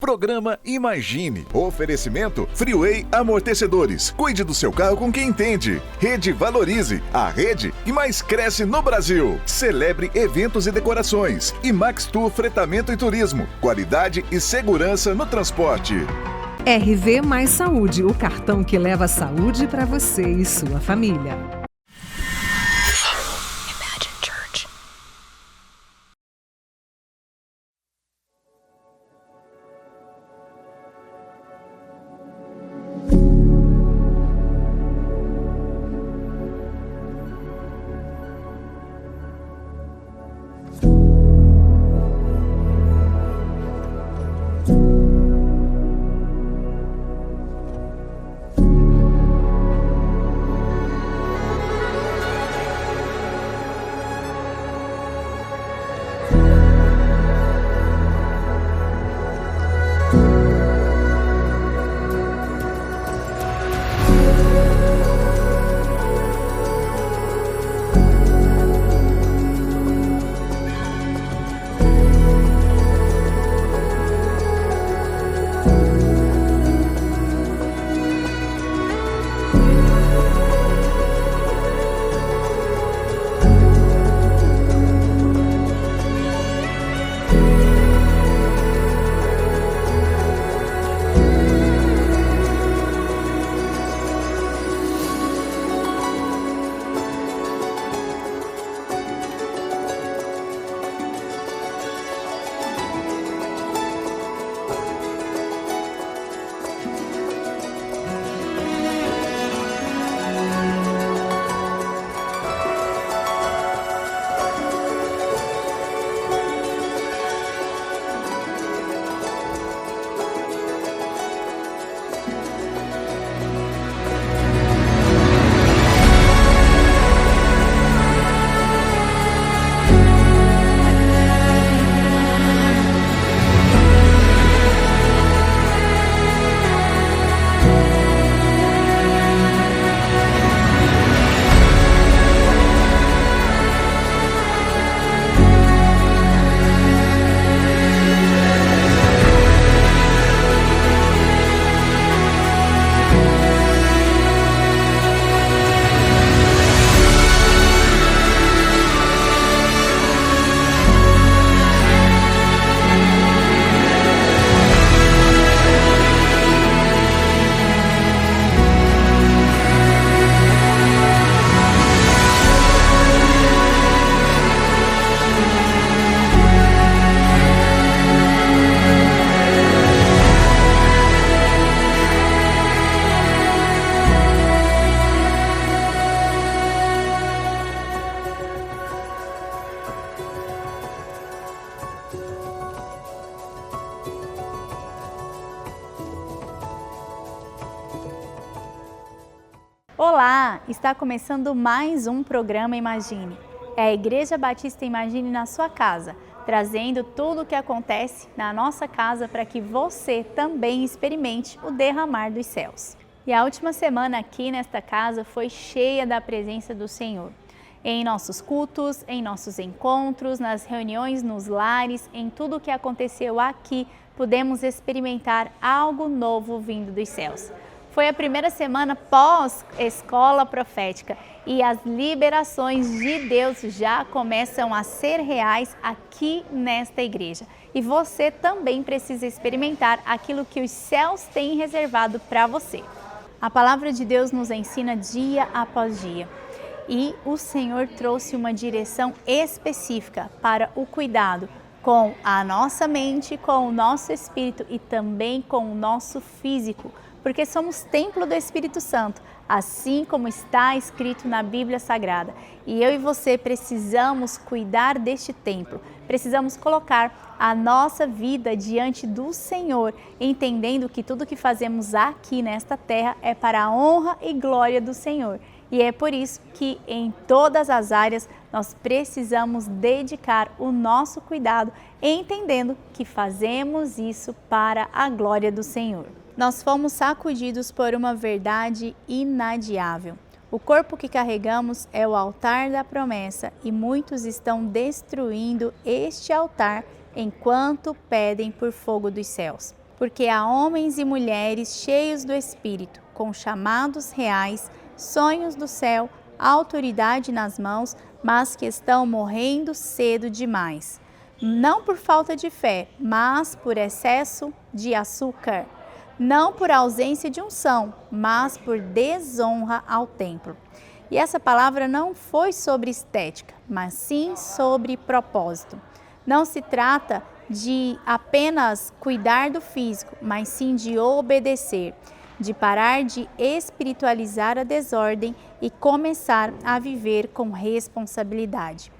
Programa Imagine. Oferecimento Freeway Amortecedores. Cuide do seu carro com quem entende. Rede Valorize. A rede que mais cresce no Brasil. Celebre eventos e decorações. E Max Tour Fretamento e Turismo. Qualidade e segurança no transporte. RV Mais Saúde, o cartão que leva saúde para você e sua família. Olá! Está começando mais um programa Imagine. É a Igreja Batista Imagine na sua casa, trazendo tudo o que acontece na nossa casa para que você também experimente o derramar dos céus. E a última semana aqui nesta casa foi cheia da presença do Senhor. Em nossos cultos, em nossos encontros, nas reuniões nos lares, em tudo o que aconteceu aqui, pudemos experimentar algo novo vindo dos céus. Foi a primeira semana pós-escola profética e as liberações de Deus já começam a ser reais aqui nesta igreja. E você também precisa experimentar aquilo que os céus têm reservado para você. A palavra de Deus nos ensina dia após dia. E o Senhor trouxe uma direção específica para o cuidado com a nossa mente, com o nosso espírito e também com o nosso físico, porque somos templo do Espírito Santo, assim como está escrito na Bíblia Sagrada. E eu e você precisamos cuidar deste templo, precisamos colocar a nossa vida diante do Senhor, entendendo que tudo que fazemos aqui nesta terra é para a honra e glória do Senhor. E é por isso que em todas as áreas nós precisamos dedicar o nosso cuidado, entendendo que fazemos isso para a glória do Senhor. Nós fomos sacudidos por uma verdade inadiável. O corpo que carregamos é o altar da promessa e muitos estão destruindo este altar enquanto pedem por fogo dos céus. porque há homens e mulheres cheios do Espírito, com chamados reais, sonhos do céu, autoridade nas mãos, mas que estão morrendo cedo demais. Não por falta de fé, mas por excesso de açúcar. Não por ausência de unção, mas por desonra ao templo. E essa palavra não foi sobre estética, mas sim sobre propósito. Não se trata de apenas cuidar do físico, mas sim de obedecer, de parar de espiritualizar a desordem e começar a viver com responsabilidade.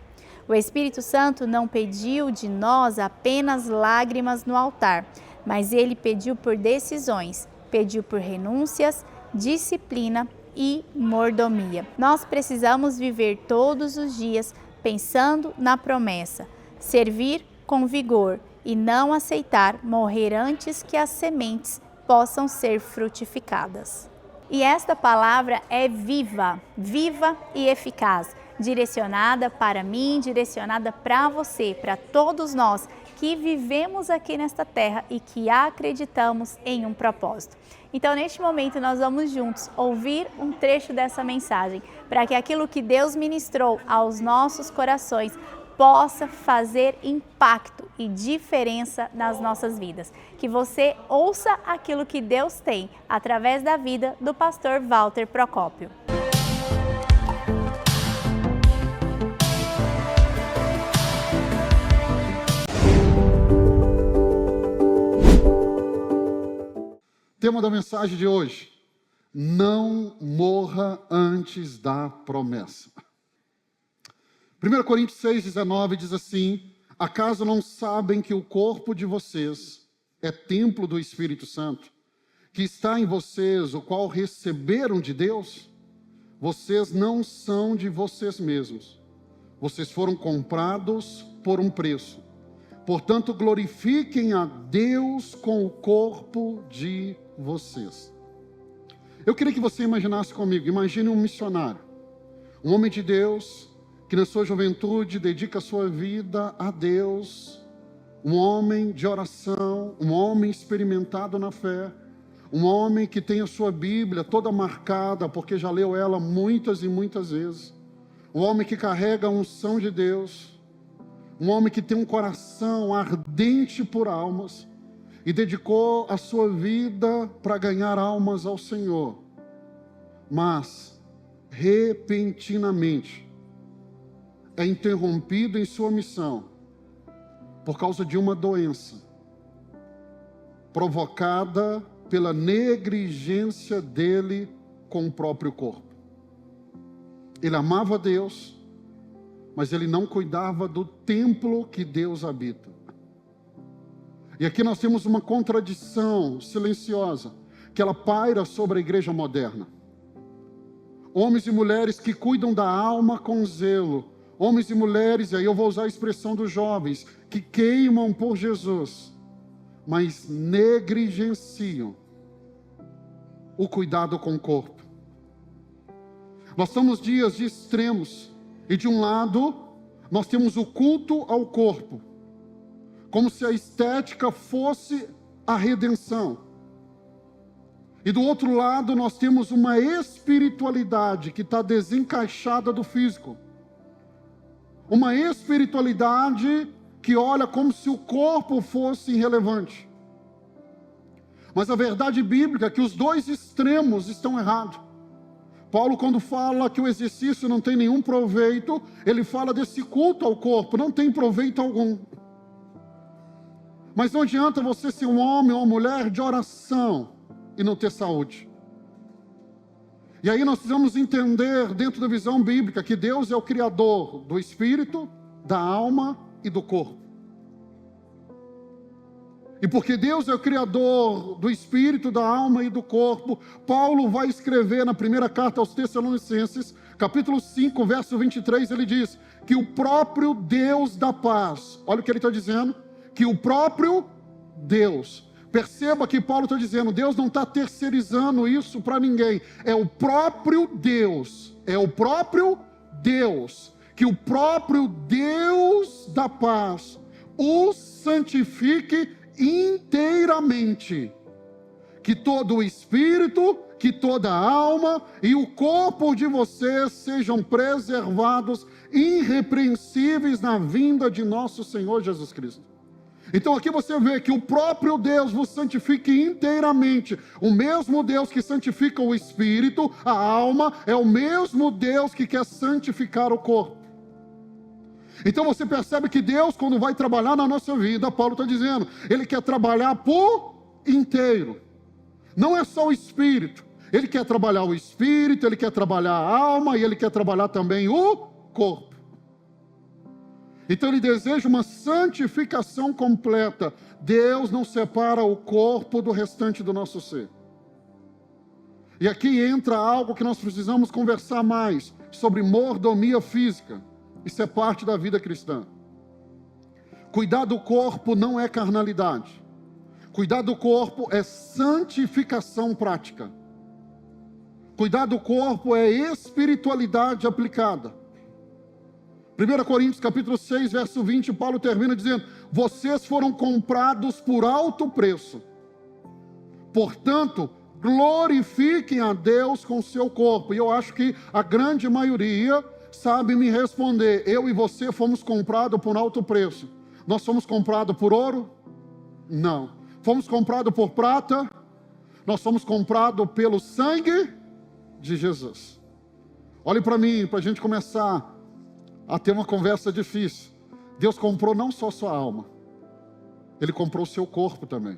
O Espírito Santo não pediu de nós apenas lágrimas no altar, mas ele pediu por decisões, pediu por renúncias, disciplina e mordomia. Nós precisamos viver todos os dias pensando na promessa, servir com vigor e não aceitar morrer antes que as sementes possam ser frutificadas. E esta palavra é viva, viva e eficaz, direcionada para mim, direcionada para você, para todos nós que vivemos aqui nesta terra e que acreditamos em um propósito. Então, neste momento, nós vamos juntos ouvir um trecho dessa mensagem, para que aquilo que Deus ministrou aos nossos corações possa fazer impacto e diferença nas nossas vidas. Que você ouça aquilo que Deus tem através da vida do pastor Walter Procópio. Tema da mensagem de hoje: não morra antes da promessa. 1 Coríntios 6,19 diz assim: acaso não sabem que o corpo de vocês é templo do Espírito Santo, que está em vocês, o qual receberam de Deus? Vocês não são de vocês mesmos. Vocês foram comprados por um preço. Portanto, glorifiquem a Deus com o corpo de vocês. Eu queria que você imaginasse comigo, imagine um missionário, um homem de Deus, que na sua juventude dedica a sua vida a Deus, um homem de oração, um homem experimentado na fé, um homem que tem a sua Bíblia toda marcada, porque já leu ela muitas e muitas vezes, um homem que carrega a unção de Deus, um homem que tem um coração ardente por almas, e dedicou a sua vida para ganhar almas ao Senhor, mas repentinamente é interrompido em sua missão por causa de uma doença provocada pela negligência dele com o próprio corpo. Ele amava Deus, mas ele não cuidava do templo que Deus habita. E aqui nós temos uma contradição silenciosa, que ela paira sobre a igreja moderna. Homens e mulheres que cuidam da alma com zelo, homens e mulheres, e aí eu vou usar a expressão dos jovens, que queimam por Jesus, mas negligenciam o cuidado com o corpo. Nós estamos dias de extremos, e de um lado, nós temos o culto ao corpo, como se a estética fosse a redenção. E do outro lado, nós temos uma espiritualidade que está desencaixada do físico. Uma espiritualidade que olha como se o corpo fosse irrelevante. Mas a verdade bíblica é que os dois extremos estão errados. Paulo, quando fala que o exercício não tem nenhum proveito, ele fala desse culto ao corpo, não tem proveito algum. Mas não adianta você ser um homem ou uma mulher de oração e não ter saúde. E aí nós precisamos entender, dentro da visão bíblica, que Deus é o Criador do espírito, da alma e do corpo. E porque Deus é o Criador do espírito, da alma e do corpo, Paulo vai escrever na primeira carta aos Tessalonicenses, capítulo 5, verso 23, ele diz que o próprio Deus da paz, olha o que ele está dizendo, que o próprio Deus, perceba que Paulo está dizendo, Deus não está terceirizando isso para ninguém, é o próprio Deus, que o próprio Deus da paz os santifique inteiramente, que todo o espírito, que toda a alma e o corpo de vocês sejam preservados irrepreensíveis na vinda de nosso Senhor Jesus Cristo. Então aqui você vê que o próprio Deus vos santifique inteiramente. O mesmo Deus que santifica o espírito, a alma, é o mesmo Deus que quer santificar o corpo. Então você percebe que Deus, quando vai trabalhar na nossa vida, Paulo está dizendo, Ele quer trabalhar por inteiro. Não é só o espírito. Ele quer trabalhar o espírito, Ele quer trabalhar a alma e Ele quer trabalhar também o corpo. Então Ele deseja uma santificação completa. Deus não separa o corpo do restante do nosso ser. E aqui entra algo que nós precisamos conversar mais, sobre mordomia física. Isso é parte da vida cristã. Cuidar do corpo não é carnalidade. Cuidar do corpo é santificação prática. Cuidar do corpo é espiritualidade aplicada. 1 Coríntios capítulo 6, verso 20, Paulo termina dizendo, vocês foram comprados por alto preço. Portanto, glorifiquem a Deus com o seu corpo. E eu acho que a grande maioria sabe me responder, eu e você fomos comprados por alto preço. Nós fomos comprados por ouro? Não. Fomos comprados por prata? Nós fomos comprados pelo sangue de Jesus. Olhe para mim, para a gente começar a ter uma conversa difícil. Deus comprou não só sua alma, Ele comprou o seu corpo também.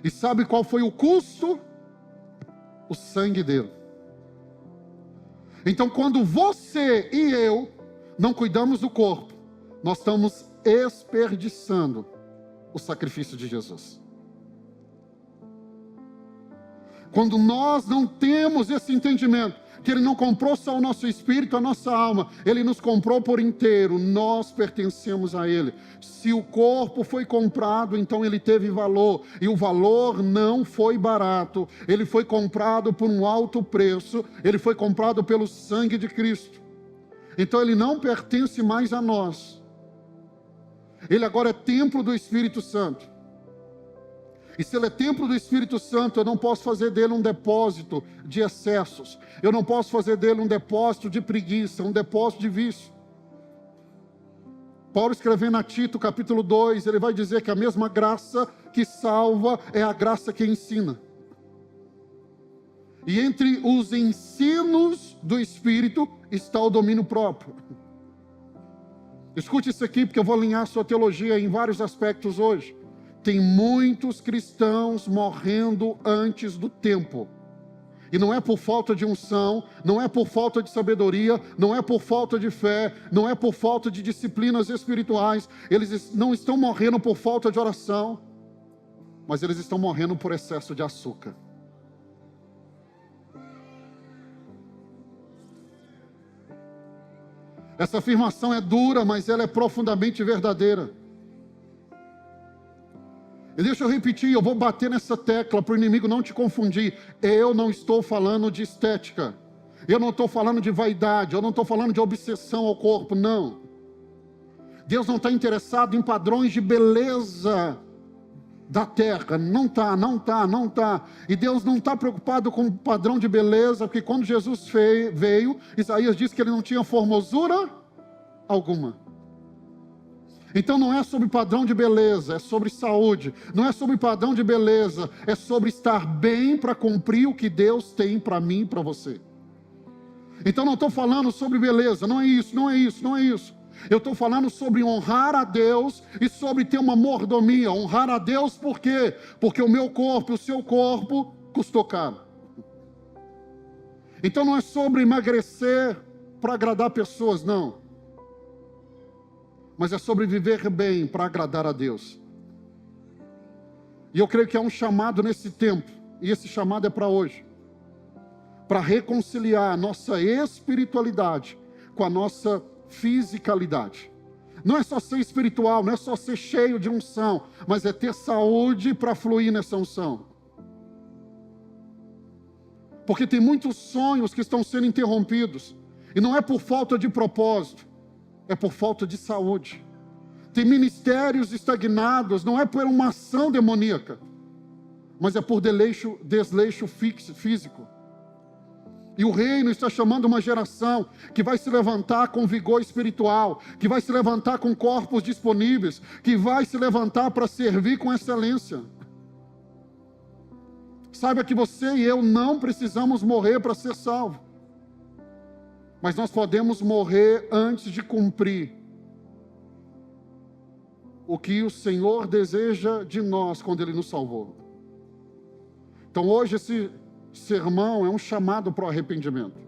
E sabe qual foi o custo? O sangue dele. Então quando você e eu não cuidamos do corpo, nós estamos desperdiçando o sacrifício de Jesus. Quando nós não temos esse entendimento, que Ele não comprou só o nosso espírito, a nossa alma, Ele nos comprou por inteiro, nós pertencemos a Ele. Se o corpo foi comprado, então ele teve valor, e o valor não foi barato, ele foi comprado por um alto preço, ele foi comprado pelo sangue de Cristo. Então ele não pertence mais a nós, ele agora é templo do Espírito Santo. E se ele é templo do Espírito Santo, eu não posso fazer dele um depósito de excessos. Eu não posso fazer dele um depósito de preguiça, um depósito de vício. Paulo escrevendo a Tito, capítulo 2, ele vai dizer que a mesma graça que salva é a graça que ensina. E entre os ensinos do Espírito está o domínio próprio. Escute isso aqui, porque eu vou alinhar a sua teologia em vários aspectos hoje. Tem muitos cristãos morrendo antes do tempo. E não é por falta de unção, não é por falta de sabedoria, não é por falta de fé, não é por falta de disciplinas espirituais. Eles não estão morrendo por falta de oração, mas eles estão morrendo por excesso de açúcar. Essa afirmação é dura, mas ela é profundamente verdadeira. E deixa eu repetir, eu vou bater nessa tecla para o inimigo não te confundir. Eu não estou falando de estética. Eu não estou falando de vaidade. Eu não estou falando de obsessão ao corpo, não. Deus não está interessado em padrões de beleza da terra. Não está. E Deus não está preocupado com o padrão de beleza, porque quando Jesus veio, Isaías disse que ele não tinha formosura alguma. Então não é sobre padrão de beleza, é sobre saúde. Não é sobre padrão de beleza, é sobre estar bem para cumprir o que Deus tem para mim e para você. Então não estou falando sobre beleza, não é isso. Eu estou falando sobre honrar a Deus e sobre ter uma mordomia. Honrar a Deus por quê? Porque o meu corpo, o seu corpo, custou caro. Então não é sobre emagrecer para agradar pessoas, não. Mas é sobre viver bem para agradar a Deus. E eu creio que há um chamado nesse tempo, e esse chamado é para hoje, para reconciliar a nossa espiritualidade com a nossa fisicalidade. Não é só ser espiritual, não é só ser cheio de unção, mas é ter saúde para fluir nessa unção. Porque tem muitos sonhos que estão sendo interrompidos, e não é por falta de propósito, é por falta de saúde. tem ministérios estagnados, não é por uma ação demoníaca, mas é por desleixo físico. E o reino está chamando uma geração que vai se levantar com vigor espiritual, que vai se levantar com corpos disponíveis, que vai se levantar para servir com excelência. Saiba que você e eu não precisamos morrer para ser salvo, mas nós podemos morrer antes de cumprir o que o Senhor deseja de nós quando Ele nos salvou. Então hoje esse sermão é um chamado para o arrependimento.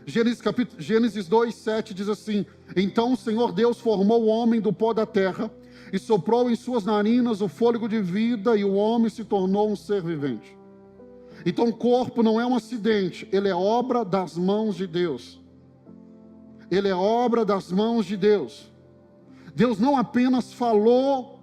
Gênesis 2:7 diz assim: então o Senhor Deus formou o homem do pó da terra e soprou em suas narinas o fôlego de vida, e o homem se tornou um ser vivente. Então o corpo não é um acidente, ele é obra das mãos de Deus. Ele é obra das mãos de Deus. Deus não apenas falou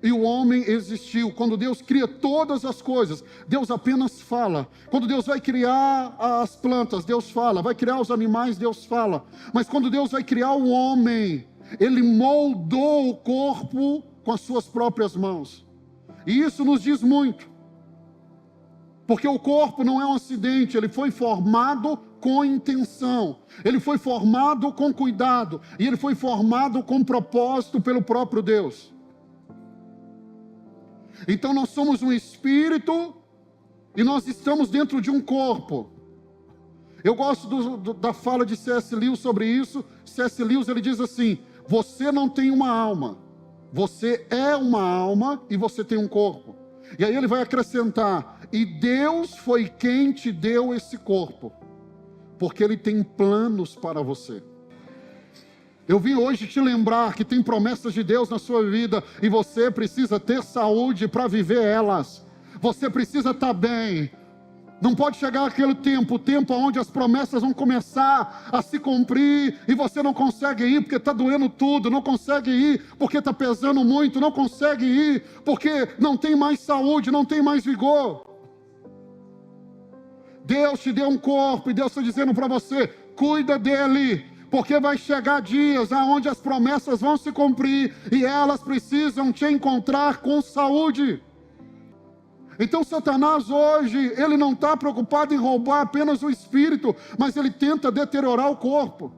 e o homem existiu. Quando Deus cria todas as coisas, Deus apenas fala. Quando Deus vai criar as plantas, Deus fala. Vai criar os animais, Deus fala. Mas quando Deus vai criar o homem, Ele moldou o corpo com as suas próprias mãos. E isso nos diz muito. Porque o corpo não é um acidente, ele foi formado com intenção. Ele foi formado com cuidado. E ele foi formado com propósito pelo próprio Deus. Então nós somos um espírito e nós estamos dentro de um corpo. Eu gosto da fala de C.S. Lewis sobre isso. C.S. Lewis, ele diz assim: você não tem uma alma, você é uma alma e você tem um corpo. E aí ele vai acrescentar: e Deus foi quem te deu esse corpo, porque Ele tem planos para você. Eu vim hoje te lembrar que tem promessas de Deus na sua vida e você precisa ter saúde para viver elas. Você precisa estar bem. Não pode chegar aquele tempo, o tempo onde as promessas vão começar a se cumprir e você não consegue ir porque está doendo tudo, não consegue ir porque está pesando muito, não consegue ir porque não tem mais saúde, não tem mais vigor. Deus te deu um corpo e Deus está dizendo para você: cuida dele. Porque vai chegar dias onde as promessas vão se cumprir e elas precisam te encontrar com saúde. Então Satanás hoje, ele não está preocupado em roubar apenas o espírito, mas ele tenta deteriorar o corpo.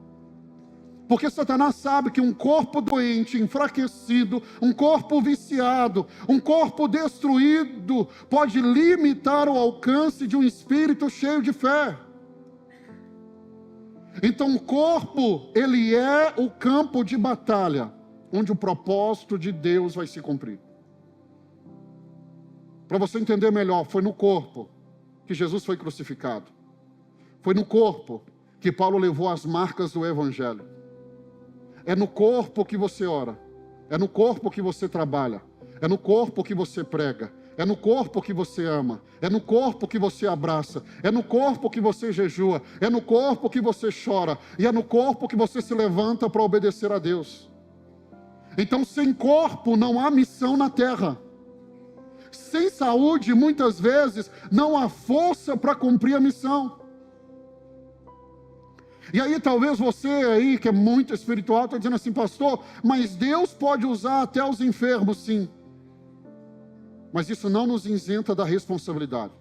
Porque Satanás sabe que um corpo doente, enfraquecido, um corpo viciado, um corpo destruído, pode limitar o alcance de um espírito cheio de fé. Então o corpo, ele é o campo de batalha, onde o propósito de Deus vai se cumprir. Para você entender melhor, foi no corpo que Jesus foi crucificado. Foi no corpo que Paulo levou as marcas do Evangelho. É no corpo que você ora, é no corpo que você trabalha, é no corpo que você prega. É no corpo que você ama, é no corpo que você abraça, é no corpo que você jejua, é no corpo que você chora, e é no corpo que você se levanta para obedecer a Deus. Então, sem corpo não há missão na terra. Sem saúde, muitas vezes, não há força para cumprir a missão. E aí talvez você aí, que é muito espiritual, está dizendo assim: pastor, mas Deus pode usar até os enfermos, sim. Mas isso não nos isenta da responsabilidade.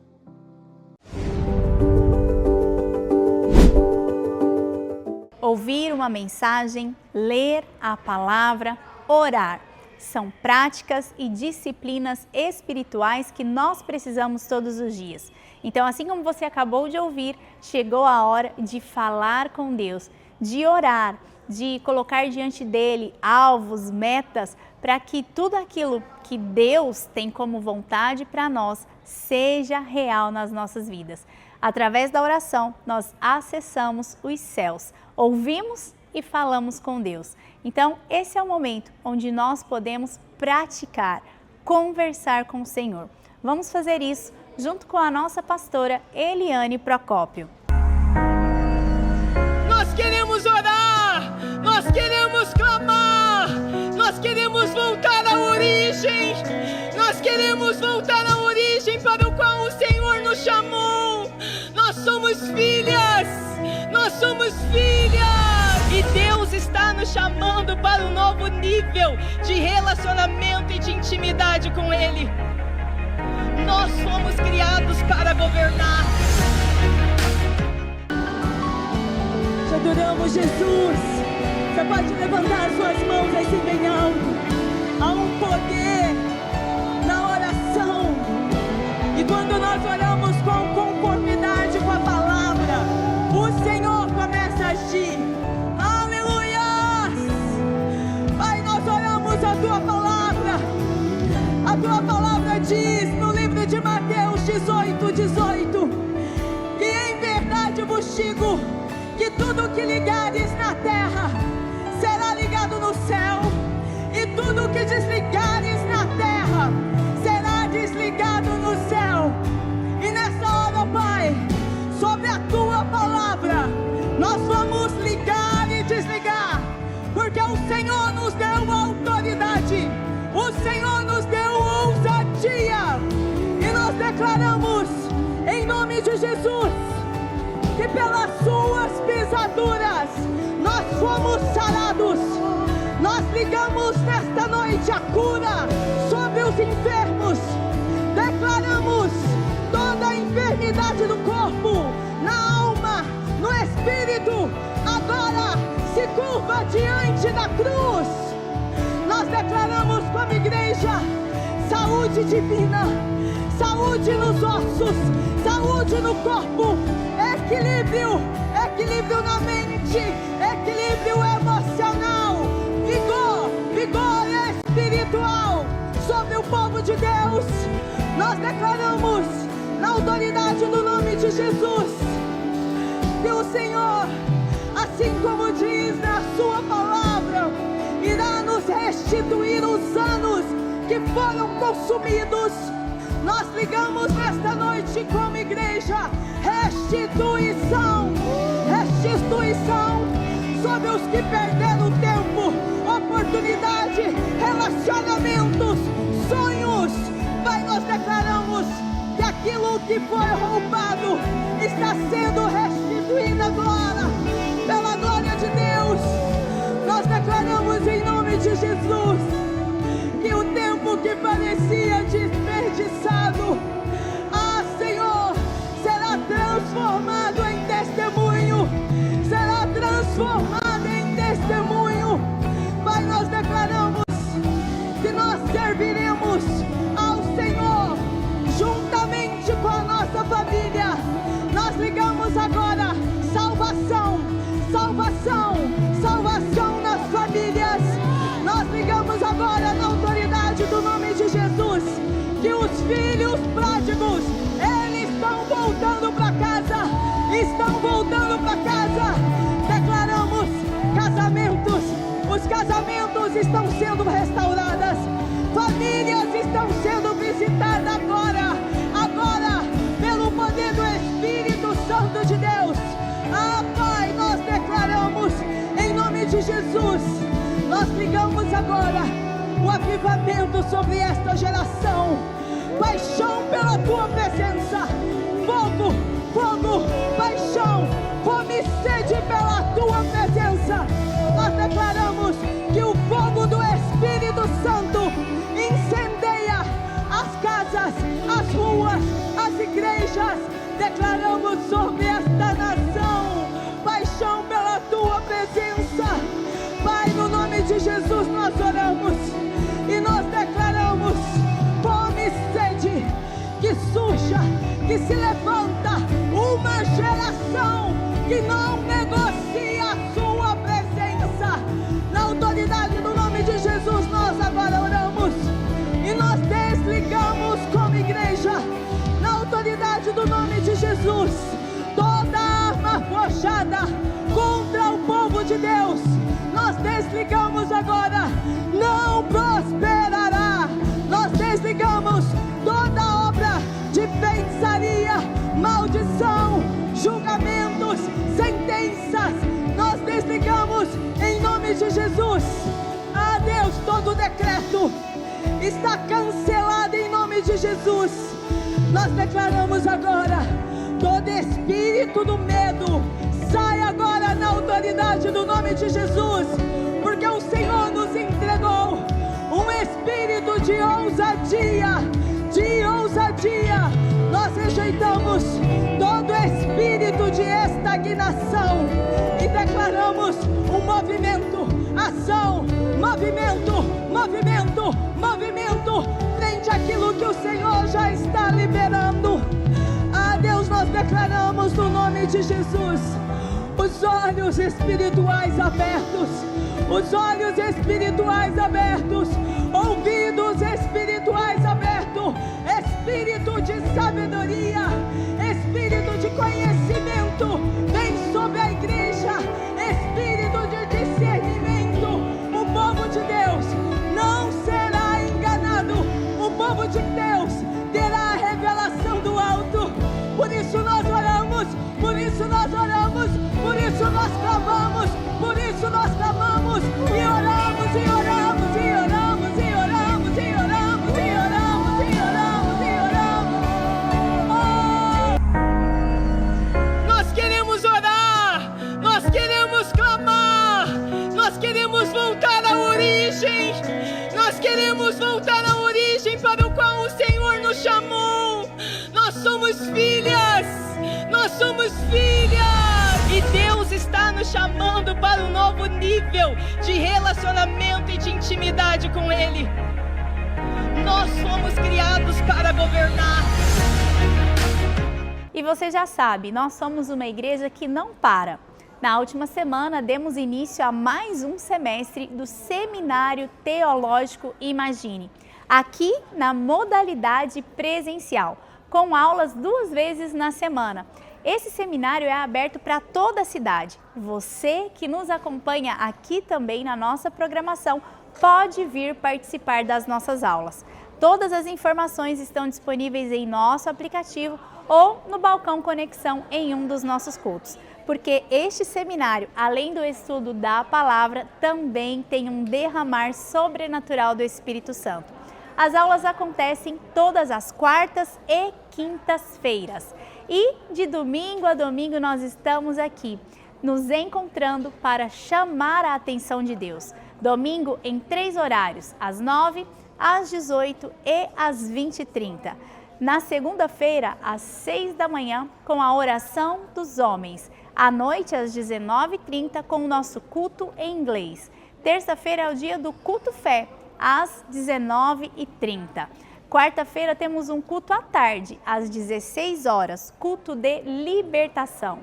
Ouvir uma mensagem, ler a palavra, orar. São práticas e disciplinas espirituais que nós precisamos todos os dias. Então, assim como você acabou de ouvir, chegou a hora de falar com Deus, de orar, de colocar diante dele alvos, metas, para que tudo aquilo que Deus tem como vontade para nós seja real nas nossas vidas. Através da oração, nós acessamos os céus, ouvimos e falamos com Deus. Então, esse é o momento onde nós podemos praticar, conversar com o Senhor. Vamos fazer isso junto com a nossa pastora Eliane Procópio. Nós queremos orar, nós queremos clamar, nós queremos voltar à origem, nós queremos voltar à origem para o qual o Senhor nos chamou. Nós somos filhas, e Deus está está nos chamando para um novo nível de relacionamento e de intimidade com Ele. Nós fomos criados para governar. Te adoramos, Jesus. Você pode levantar suas mãos assim bem alto. Há um poder na oração. E quando nós oramos com conformidade com a palavra, o Senhor começa a agir. Aleluia! Pai, nós oramos a Tua palavra. A Tua palavra diz no livro de Mateus 18:18 que em verdade vos digo que tudo que ligares na terra será ligado no céu, e tudo que desligares na terra será desligado no céu. E nessa hora, Pai, sobre a Tua palavra, nós vamos ligar e desligar, porque o Senhor nos deu autoridade, o Senhor nos deu ousadia, e nós declaramos, em nome de Jesus, que pelas Suas pisaduras nós fomos sarados. Nós ligamos nesta noite a cura sobre os enfermos. Declaramos toda a enfermidade do corpo, na alma, no espírito, agora se curva diante da cruz. Nós declaramos como igreja saúde divina, saúde nos ossos, saúde no corpo, equilíbrio, equilíbrio na mente, equilíbrio emocional, vigor espiritual sobre o povo de Deus. Nós declaramos na autoridade do nome de Jesus que o Senhor, assim como diz na Sua palavra, irá nos restituir os anos que foram consumidos. Nós ligamos nesta noite como igreja restituição sobre os que perderam tempo, oportunidade, relacionamentos, sonhos. Pai, nós declaramos que aquilo que foi roubado está sendo restituído agora, pela glória de Deus. Nós declaramos em nome de Jesus que o tempo que parecia desperdiçado, Senhor, será transformado em testemunho, será transformado em testemunho. Pai, nós declaramos que nós serviremos ao Senhor juntamente com a nossa família. Nós ligamos agora salvação, salvação, salvação nas famílias. Nós ligamos agora na autoridade do nome de Jesus que os filhos pródigos, eles estão voltando para casa, estão voltando para casa. Declaramos casamentos, os casamentos estão sendo restaurados, famílias estão sendo visitadas agora, pelo poder do Espírito Santo de Deus. Pai, nós declaramos em nome de Jesus, nós ligamos agora o avivamento sobre esta geração, paixão pela Tua presença, fogo, paixão, fome e sede pela Tua presença. Nós declaramos que o fogo do Espírito Santo incendeia as casas, as ruas, as igrejas. Declaramos sobre esta nação paixão pela Tua presença. Pai, no nome de Jesus nós oramos e nós declaramos fome e sede que surja, que se levanta uma geração que não negocia a Sua presença. Na autoridade do nome de Jesus nós agora oramos e nós desligamos como igreja, na autoridade do nome de Jesus, toda arma forjada contra o povo de Deus. Nós desligamos agora, não prosperará. Nós desligamos toda obra de feitiçaria, maldição, julgamentos, sentenças. Nós desligamos em nome de Jesus. Deus, todo decreto está cancelado em nome de Jesus. Nós declaramos agora, todo espírito do medo sai agora na autoridade autoridade do nome de Jesus, porque o Senhor nos entregou um espírito de ousadia, Nós rejeitamos todo espírito de estagnação e declaramos um movimento, ação, movimento frente àquilo que o Senhor já está liberando. Ah, Deus, nós declaramos no nome de Jesus os olhos espirituais abertos, ouvidos espirituais abertos, espírito de sabedoria, espírito de conhecimento, vem sobre a igreja, espírito de discernimento. O povo de Deus não será enganado, o povo de Deus terá a revelação do alto. Por isso nós oramos, por isso nós clamamos, e oramos. Nós queremos orar, nós queremos clamar, nós queremos voltar à origem, nós queremos voltar à origem para o qual o Senhor nos chamou. Nós somos filhas, e Deus está nos chamando para um novo nível de relacionamento e de intimidade com Ele. Nós somos criados para governar. E você já sabe, nós somos uma igreja que não para. Na última semana, demos início a mais um semestre do Seminário Teológico Imagine, aqui na modalidade presencial, com aulas 2 vezes na semana. Esse seminário é aberto para toda a cidade. Você que nos acompanha aqui também na nossa programação pode vir participar das nossas aulas. Todas as informações estão disponíveis em nosso aplicativo ou no balcão Conexão em um dos nossos cultos. Porque este seminário, além do estudo da palavra, também tem um derramar sobrenatural do Espírito Santo. As aulas acontecem todas as quartas e quintas-feiras. E de domingo a domingo nós estamos aqui, nos encontrando para chamar a atenção de Deus. Domingo em 3 horários, às 9, às 18 e às 20h30. Na segunda-feira, às 6 da manhã, com a oração dos homens. À noite, às 19h30, com o nosso culto em inglês. Terça-feira é o dia do culto fé, às 19h30. Quarta-feira temos um culto à tarde, às 16 horas, culto de libertação.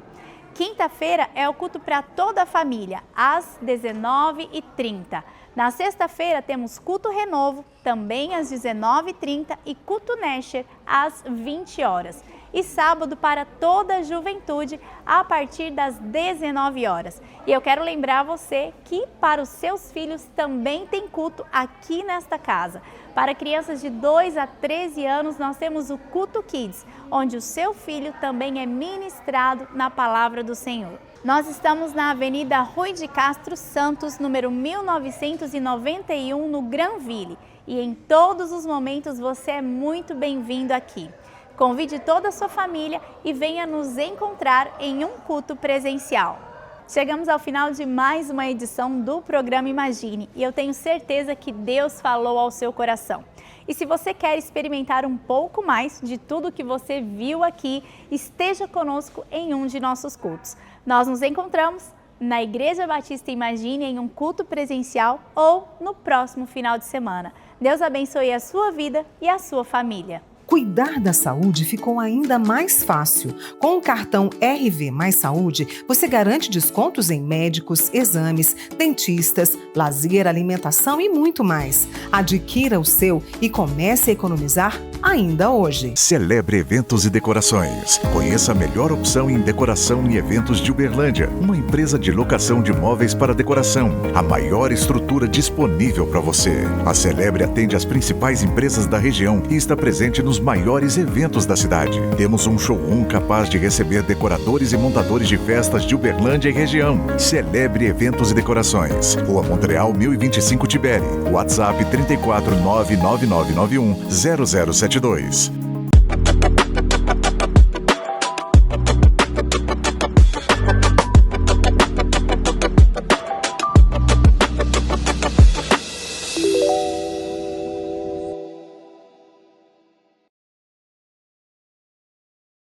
Quinta-feira é o culto para toda a família, às 19h30. Na sexta-feira temos culto renovo, também às 19h30 e culto Nesher, às 20 horas. E sábado para toda a juventude, a partir das 19 horas. E eu quero lembrar você que para os seus filhos também tem culto aqui nesta casa. Para crianças de 2 a 13 anos, nós temos o Culto Kids, onde o seu filho também é ministrado na palavra do Senhor. Nós estamos na Avenida Rui de Castro Santos, número 1991, no Granville. E em todos os momentos você é muito bem-vindo aqui. Convide toda a sua família e venha nos encontrar em um culto presencial. Chegamos ao final de mais uma edição do programa Imagine e eu tenho certeza que Deus falou ao seu coração. E se você quer experimentar um pouco mais de tudo que você viu aqui, esteja conosco em um de nossos cultos. Nós nos encontramos na Igreja Batista Imagine em um culto presencial ou no próximo final de semana. Deus abençoe a sua vida e a sua família. Cuidar da saúde ficou ainda mais fácil. Com o cartão RV Mais Saúde, você garante descontos em médicos, exames, dentistas, lazer, alimentação e muito mais. Adquira o seu e comece a economizar ainda hoje. Celebre Eventos e Decorações. Conheça a melhor opção em decoração e eventos de Uberlândia. Uma empresa de locação de móveis para decoração. A maior estrutura disponível para você. A Celebre atende as principais empresas da região e está presente nos maiores eventos da cidade. Temos um showroom capaz de receber decoradores e montadores de festas de Uberlândia e região. Celebre Eventos e Decorações. Rua Montreal 1025 Tibere. WhatsApp 34999910072.